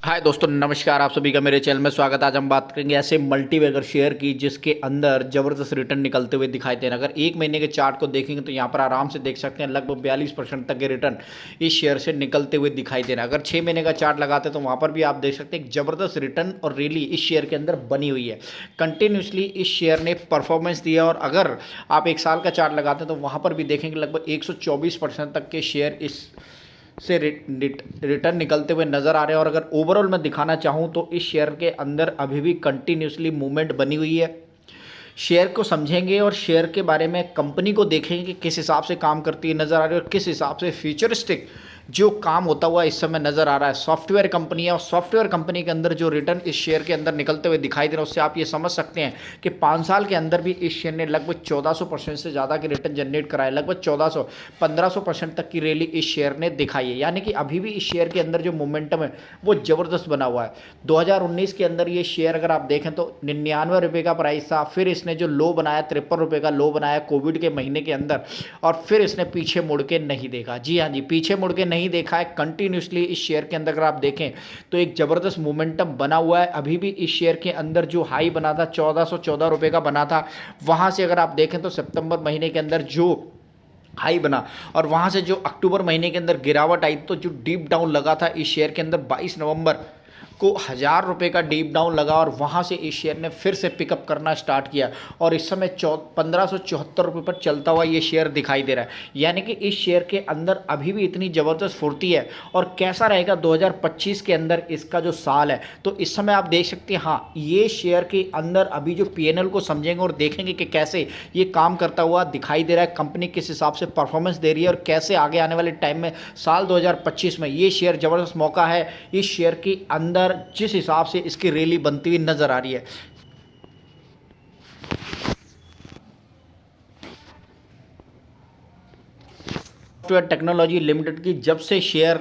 हाय दोस्तों, नमस्कार। आप सभी का मेरे चैनल में स्वागत है। आज हम बात करेंगे ऐसे मल्टीबैगर शेयर की जिसके अंदर ज़बरदस्त रिटर्न निकलते हुए दिखाई दे रहे हैं। अगर एक महीने के चार्ट को देखेंगे तो यहाँ पर आराम से देख सकते हैं लगभग 42% तक के रिटर्न इस शेयर से निकलते हुए दिखाई दे रहा है। अगर 6 महीने का चार्ट लगाते हैं तो वहाँ पर भी आप देख सकते हैं एक ज़बरदस्त रिटर्न और रैली इस शेयर के अंदर बनी हुई है। कंटिन्यूसली इस शेयर ने परफॉर्मेंस दिया और अगर आप एक साल का चार्ट लगाते हैं तो वहाँ पर भी देखेंगे लगभग 124% तक के शेयर इस से रिटर्न निकलते हुए नज़र आ रहे हैं। और अगर ओवरऑल मैं दिखाना चाहूँ तो इस शेयर के अंदर अभी भी कंटिन्यूसली मूवमेंट बनी हुई है। शेयर को समझेंगे और शेयर के बारे में कंपनी को देखेंगे कि किस हिसाब से काम करती है नज़र आ रही है और किस हिसाब से फ्यूचरिस्टिक जो काम होता हुआ इस समय नज़र आ रहा है। सॉफ्टवेयर कंपनी है और सॉफ्टवेयर कंपनी के अंदर जो रिटर्न इस शेयर के अंदर निकलते हुए दिखाई दे रहा है उससे आप ये समझ सकते हैं कि 5 साल के अंदर भी इस शेयर ने लगभग 1400% से ज़्यादा के रिटर्न जनरेट कराए। लगभग 1400-1500% तक की रैली इस शेयर ने दिखाई है। यानी कि अभी भी इस शेयर के अंदर जो मोमेंटम है वो ज़बरदस्त बना हुआ है। 2019 के अंदर ये शेयर अगर आप देखें तो 99 रुपये का प्राइस था, फिर इसने जो लो बनाया 53 रुपये का लो बनाया कोविड के महीने के अंदर, और फिर इसने पीछे मुड़ के नहीं देखा। जी हाँ जी, पीछे मुड़ के नहीं देखा है। कंटिन्यूसली इस शेयर के अंदर अगर आप देखें तो एक ज़बरदस्त मोमेंटम बना हुआ है। अभी भी इस शेयर के अंदर जो हाई बना था 1414 रुपये का बना था, वहाँ से अगर आप देखें तो सितंबर महीने के अंदर जो हाई बना और वहाँ से जो अक्टूबर महीने के अंदर गिरावट आई तो जो डीप डाउन लगा था इस शेयर के अंदर 22 नवंबर को 1000 रुपये का डीप डाउन लगा और वहाँ से इस शेयर ने फिर से पिकअप करना स्टार्ट किया और इस समय 1574 रुपये पर चलता हुआ ये शेयर दिखाई दे रहा है। यानी कि इस शेयर के अंदर अभी भी इतनी ज़बरदस्त फुर्ती है। और कैसा रहेगा 2025 के अंदर इसका जो साल है तो इस समय आप देख सकते हैं। हाँ, ये शेयर के अंदर अभी जो पीएनएल को समझेंगे और देखेंगे कि कैसे ये काम करता हुआ दिखाई दे रहा है, कंपनी किस हिसाब से परफॉर्मेंस दे रही है और कैसे आगे आने वाले टाइम में साल 2025 में ये शेयर ज़बरदस्त मौका है। इस शेयर के अंदर जिस हिसाब से इसकी रैली बनती हुई नजर आ रही है, सॉफ्टवेयर टेक्नोलॉजी लिमिटेड की जब से शेयर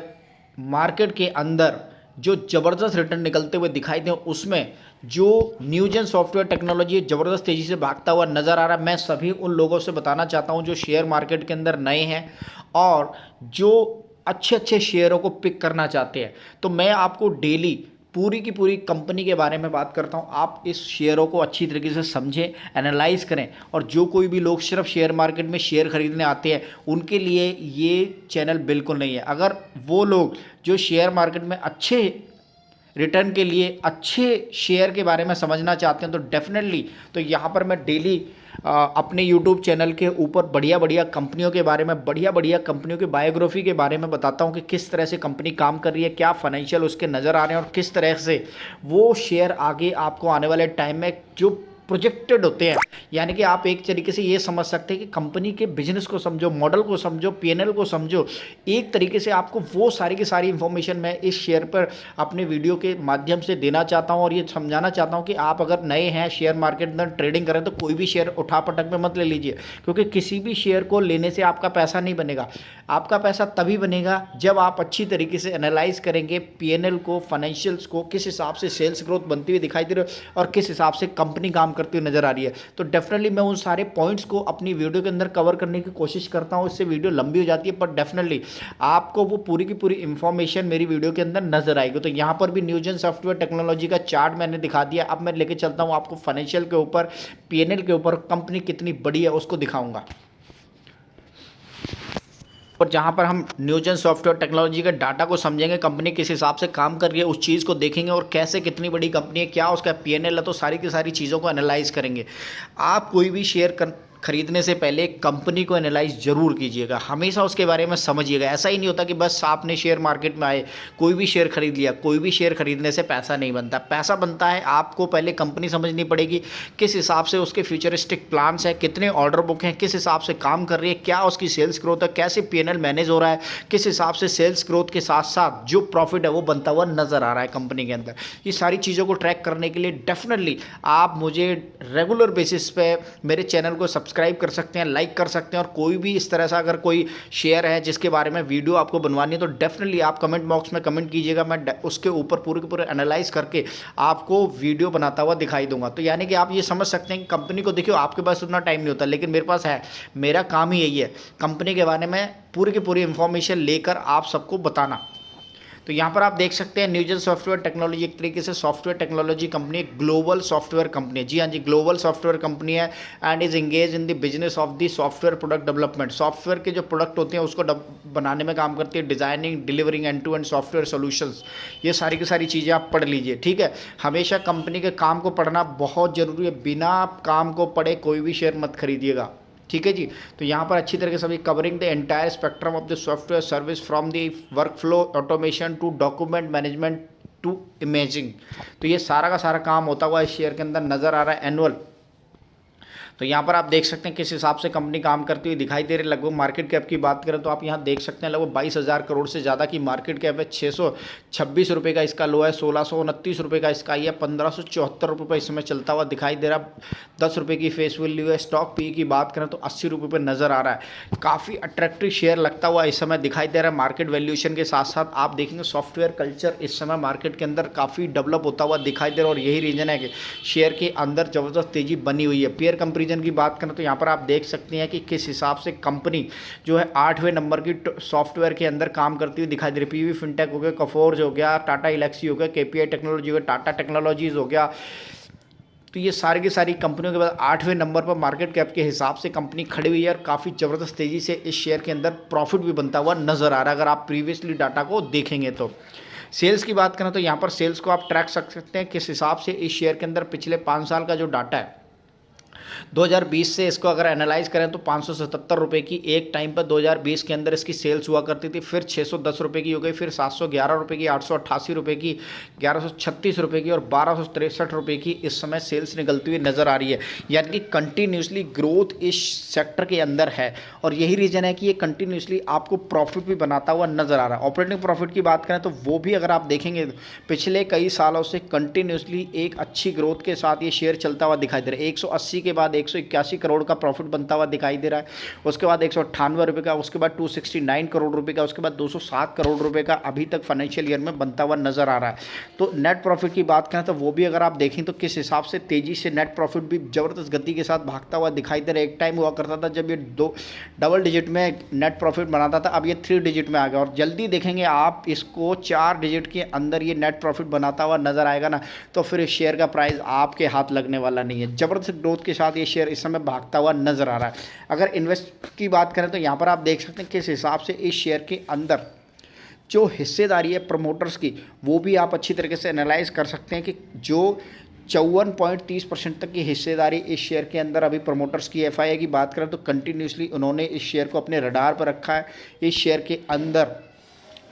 मार्केट के अंदर जो ज़बरदस्त रिटर्न निकलते हुए दिखाई दे उसमें जो न्यूजेन सॉफ्टवेयर टेक्नोलॉजी ज़बरदस्त तेज़ी से भागता हुआ नज़र आ रहा है। मैं सभी उन लोगों से बताना चाहता हूं जो शेयर मार्केट के अंदर नए हैं और जो अच्छे अच्छे शेयरों को पिक करना चाहते हैं। तो मैं आपको डेली पूरी की पूरी कंपनी के बारे में बात करता हूं। आप इस शेयरों को अच्छी तरीके से समझें, एनालाइज करें। और जो कोई भी लोग सिर्फ शेयर मार्केट में शेयर खरीदने आते हैं उनके लिए ये चैनल बिल्कुल नहीं है। अगर वो लोग जो शेयर मार्केट में अच्छे रिटर्न के लिए अच्छे शेयर के बारे में समझना चाहते हैं तो डेफिनेटली तो यहाँ पर मैं डेली अपने यूट्यूब चैनल के ऊपर बढ़िया बढ़िया कंपनियों के बारे में, बढ़िया बढ़िया कंपनियों की बायोग्राफी के बारे में बताता हूँ कि किस तरह से कंपनी काम कर रही है, क्या फाइनेंशियल उसके नज़र आ रहे हैं और किस तरह से वो शेयर आगे आपको आने वाले टाइम में जो प्रोजेक्टेड होते हैं। यानी कि आप एक तरीके से ये समझ सकते हैं कि कंपनी के बिजनेस को समझो, मॉडल को समझो, पीएनएल को समझो। एक तरीके से आपको वो सारी की सारी इंफॉर्मेशन मैं इस शेयर पर अपने वीडियो के माध्यम से देना चाहता हूं और ये समझाना चाहता हूं कि आप अगर नए हैं शेयर मार्केट में ट्रेडिंग करें तो कोई भी शेयर उठा पटक में मत ले लीजिए, क्योंकि किसी भी शेयर को लेने से आपका पैसा नहीं बनेगा। आपका पैसा तभी बनेगा जब आप अच्छी तरीके से एनालाइज करेंगे पीएनएल को, फाइनेंशियल्स को, किस हिसाब से सेल्स ग्रोथ बनती हुई दिखाई दे रही है और किस हिसाब से कंपनी काम करती हुई नजर आ रही है। तो डेफिनेटली मैं उन सारे पॉइंट्स को अपनी वीडियो के अंदर कवर करने की कोशिश करता हूं। इससे वीडियो लंबी हो जाती है पर डेफिनेटली आपको वो पूरी की पूरी इंफॉर्मेशन मेरी वीडियो के अंदर नजर आएगी। तो यहां पर भी न्यूजेन सॉफ्टवेयर टेक्नोलॉजी का चार्ट मैंने दिखा दिया। अब मैं लेके चलता हूं आपको फाइनेंशियल के ऊपर, पीएनएल के ऊपर, कंपनी कितनी बड़ी है उसको दिखाऊंगा। और जहाँ पर हम न्यूजेन सॉफ्टवेयर टेक्नोलॉजी के डाटा को समझेंगे, कंपनी किस हिसाब से काम कर रही है उस चीज़ को देखेंगे और कैसे कितनी बड़ी कंपनी है, क्या उसका पीएनएल है, तो सारी की सारी चीज़ों को एनालाइज करेंगे। आप कोई भी शेयर खरीदने से पहले कंपनी को एनालाइज जरूर कीजिएगा, हमेशा उसके बारे में समझिएगा। ऐसा ही नहीं होता कि बस आपने शेयर मार्केट में आए कोई भी शेयर खरीद लिया। कोई भी शेयर खरीदने से पैसा नहीं बनता। पैसा बनता है आपको पहले कंपनी समझनी पड़ेगी, किस हिसाब से उसके फ्यूचरिस्टिक प्लान्स है, कितने ऑर्डर बुक हैं, किस हिसाब से काम कर रही है, क्या उसकी सेल्स ग्रोथ है, कैसे पीएनएल मैनेज हो रहा है, किस हिसाब से सेल्स ग्रोथ के साथ साथ जो प्रॉफिट है वो बनता हुआ नजर आ रहा है कंपनी के अंदर। ये सारी चीज़ों को ट्रैक करने के लिए डेफिनेटली आप मुझे रेगुलर बेसिस पे मेरे चैनल को सब्सक्राइब कर सकते हैं, लाइक कर सकते हैं। और कोई भी इस तरह से अगर कोई शेयर है जिसके बारे में वीडियो आपको बनवानी है तो डेफिनेटली आप कमेंट बॉक्स में कमेंट कीजिएगा। मैं उसके ऊपर पूरे के पूरे एनालाइज करके आपको वीडियो बनाता हुआ दिखाई दूंगा। तो यानी कि आप ये समझ सकते हैं कि कंपनी को देखिए, आपके पास उतना टाइम नहीं होता लेकिन मेरे पास है। मेरा काम ही यही है, कंपनी के बारे में पूरी की पूरी इंफॉर्मेशन लेकर आप सबको बताना। तो यहाँ पर आप देख सकते हैं न्यूजन सॉफ्टवेयर टेक्नोलॉजी एक तरीके से software technology company, global software company है। जी हाँ जी, ग्लोबल सॉफ्टवेयर कंपनी है and is engage in the business of the software product development. Software के जो प्रोडक्ट होते हैं उसको बनाने में काम करती है, designing, delivering end to end software solutions. ये सारी की सारी चीज़ें आप पढ़ लीजिए, ठीक है। हमेशा कंपनी के काम को पढ़ना बहुत जरूरी है, बिना काम को पढ़े कोई भी शेयर मत खरीदिएगा, ठीक है जी। तो यहाँ पर अच्छी तरीके से अभी covering the entire spectrum of the software service from the work flow automation to document management to imaging. तो ये सारा का सारा काम होता हुआ इस शेयर के अंदर नजर आ रहा है एनुअल। तो यहाँ पर आप देख सकते हैं किस हिसाब से कंपनी काम करती हुई दिखाई दे रही है। लगभग मार्केट कैप की बात करें तो आप यहाँ देख सकते हैं लगभग 22,000 करोड़ से ज़्यादा की मार्केट कैप है। 626 रुपये का इसका लो है, 1629 रुपये का इसका हाई है, 1574 रुपये इस समय चलता हुआ दिखाई दे रहा। 10 रुपये की फेस वैल्यू है। स्टॉक पी की बात करें तो 80 रुपये पर नज़र आ रहा है। काफ़ी अट्रैक्टिव शेयर लगता हुआ इस समय दिखाई दे रहा है। मार्केट वैल्यूएशन के साथ साथ आप देखेंगे सॉफ्टवेयर कल्चर इस समय मार्केट के अंदर काफ़ी डेवलप होता हुआ दिखाई दे रहा है और यही रीज़न है कि शेयर के अंदर ज़बरदस्त तेज़ी बनी हुई है। पेयर कंपेरिजन की बात करें तो यहाँ पर आप देख सकते हैं कि किस हिसाब से कंपनी जो है 8वें नंबर की सॉफ्टवेयर के अंदर काम करती हुई दिखाई दे रही है। पीवी फिनटेक हो गया, कफोर्ज हो गया, टाटा इलेक्सी हो गया, केपीआई टेक्नोलॉजी हो गया, टाटा टेक्नोलॉजीज हो गया। तो ये सारी की सारी कंपनियों के बाद 8वें नंबर पर मार्केट कैप के हिसाब से कंपनी खड़ी हुई है और काफ़ी ज़बरदस्त तेज़ी से इस शेयर के अंदर प्रॉफिट भी बनता हुआ नज़र आ रहा है अगर आप प्रीवियसली डाटा को देखेंगे तो। सेल्स की बात करें तो यहाँ पर सेल्स को आप ट्रैक सकते हैं किस हिसाब से इस शेयर के अंदर पिछले 5 साल का जो डाटा है 2020 से इसको अगर एनालाइज करें तो 577 रुपये की एक टाइम पर 2020 के अंदर इसकी सेल्स हुआ करती थी, फिर 610 रुपये की हो गई, फिर 711 रुपये की, 888 रुपये की, 1136 रुपये की और 1263 रुपये की इस समय सेल्स निकलती हुई नज़र आ रही है। यानी कि कंटिन्यूसली ग्रोथ इस सेक्टर के अंदर है और यही रीज़न है कि ये कंटिन्यूसली आपको प्रॉफिट भी बनाता हुआ नज़र आ रहा है। ऑपरेटिंग प्रॉफिट की बात करें तो वो भी अगर आप देखेंगे पिछले कई सालों से कंटिन्यूसली एक अच्छी ग्रोथ के साथ ये शेयर चलता हुआ दिखाई दे रहा है। 180 के बाद 181 करोड़ का प्रॉफिट बनता हुआ दिखाई दे रहा है, उसके बाद 198 रुपये का, उसके बाद 269 करोड़ रुपए का, उसके बाद 207 करोड़ रुपए का अभी तक फाइनेंशियल ईयर में बनता हुआ नजर आ रहा है। तो नेट प्रॉफिट की बात करें तो वो भी अगर आप देखें तो किस हिसाब से तेजी से नेट प्रॉफिट भी जबरदस्त गति के साथ भागता हुआ दिखाई दे रहा है। एक टाइम हुआ करता था जब ये डबल डिजिट में नेट प्रॉफिट बनाता था, अब ये 3 डिजिट में आ गया और जल्दी देखेंगे आप इसको 4 डिजिट के अंदर ये नेट प्रॉफिट बनाता हुआ नजर आएगा ना, तो फिर इस शेयर का प्राइस आपके हाथ लगने वाला नहीं है। जबरदस्त ग्रोथ के साथ ये शेयर इस समय भागता हुआ नजर आ रहा है। अगर इन्वेस्ट की बात करें तो यहाँ पर आप देख सकते हैं किस हिसाब से इस शेयर के अंदर जो हिस्सेदारी है प्रमोटर्स की वो भी आप अच्छी तरीके से एनालाइज कर सकते हैं कि जो 54.30% तक की हिस्सेदारी इस शेयर के अंदर अभी प्रमोटर्स की एफआईआई की बात करें तो कंटिन्यूसली उन्होंने इस शेयर को अपने रडार पर रखा है। इस शेयर के अंदर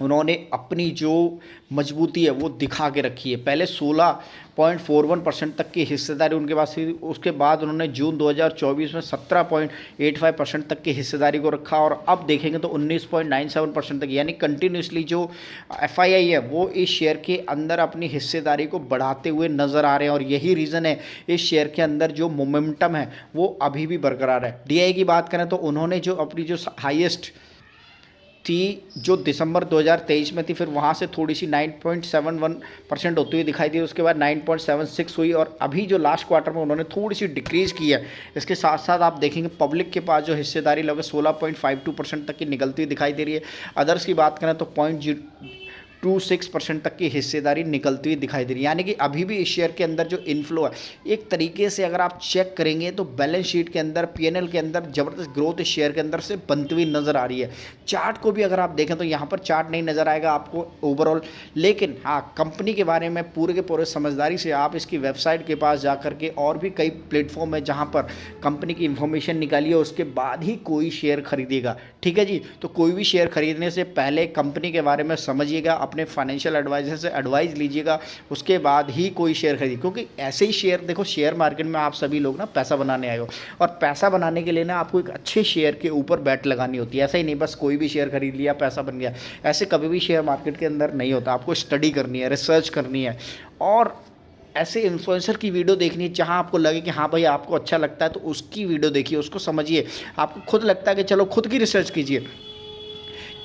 उन्होंने अपनी जो मजबूती है वो दिखा के रखी है। पहले 16.41% तक की हिस्सेदारी उनके पास थी, उसके बाद उन्होंने जून 2024 में 17.85% तक की हिस्सेदारी को रखा और अब देखेंगे तो 19.97% तक, यानी कंटिन्यूसली जो एफआईआई है वो इस शेयर के अंदर अपनी हिस्सेदारी को बढ़ाते हुए नज़र आ रहे हैं और यही रीज़न है इस शेयर के अंदर जो मोमेंटम है वो अभी भी बरकरार है। डीआई की बात करें तो उन्होंने जो अपनी जो हाईएस्ट थी जो दिसंबर 2023 में थी, फिर वहाँ से थोड़ी सी 9.71% होती हुई दिखाई दी, उसके बाद 9.76 हुई और अभी जो लास्ट क्वार्टर में उन्होंने थोड़ी सी डिक्रीज़ की है। इसके साथ साथ आप देखेंगे पब्लिक के पास जो हिस्सेदारी लगभग 16.52% तक की निकलती हुई दिखाई दे रही है। अदर्स की बात करें तो 0.26% तक की हिस्सेदारी निकलती हुई दिखाई दे रही है। यानी कि अभी भी इस शेयर के अंदर जो इनफ्लो है एक तरीके से अगर आप चेक करेंगे तो बैलेंस शीट के अंदर पीएनएल के अंदर ज़बरदस्त ग्रोथ इस शेयर के अंदर से बनती हुई नज़र आ रही है। चार्ट को भी अगर आप देखें तो यहाँ पर चार्ट नहीं नज़र आएगा आपको ओवरऑल, लेकिन हाँ कंपनी के बारे में पूरे के पूरे समझदारी से आप इसकी वेबसाइट के पास जा करके और भी कई प्लेटफॉर्म है जहाँ पर कंपनी की इंफॉर्मेशन निकालिए, उसके बाद ही कोई शेयर खरीदेगा। ठीक है जी, तो कोई भी शेयर खरीदने से पहले कंपनी के बारे में समझिएगा, अपने फाइनेंशियल एडवाइजर से एडवाइस लीजिएगा, उसके बाद ही कोई शेयर खरीदिए। क्योंकि ऐसे ही शेयर देखो, शेयर मार्केट में आप सभी लोग ना पैसा बनाने आए हो और पैसा बनाने के लिए ना आपको एक अच्छे शेयर के ऊपर बैट लगानी होती है। ऐसा ही नहीं बस कोई भी शेयर खरीद लिया पैसा बन गया, ऐसे कभी भी शेयर मार्केट के अंदर नहीं होता। आपको स्टडी करनी है, रिसर्च करनी है और ऐसे इन्फ्लुएंसर की वीडियो देखनी है जहां आपको लगे कि हाँ भाई आपको अच्छा लगता है तो उसकी वीडियो देखिए, उसको समझिए। आपको खुद लगता है कि चलो खुद की रिसर्च कीजिए,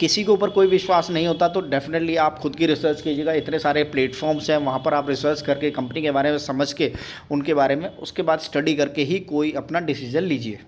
किसी के ऊपर कोई विश्वास नहीं होता तो डेफिनेटली आप खुद की रिसर्च कीजिएगा। इतने सारे प्लेटफॉर्म्स हैं, वहाँ पर आप रिसर्च करके कंपनी के बारे में समझ के उनके बारे में उसके बाद स्टडी करके ही कोई अपना डिसीजन लीजिए।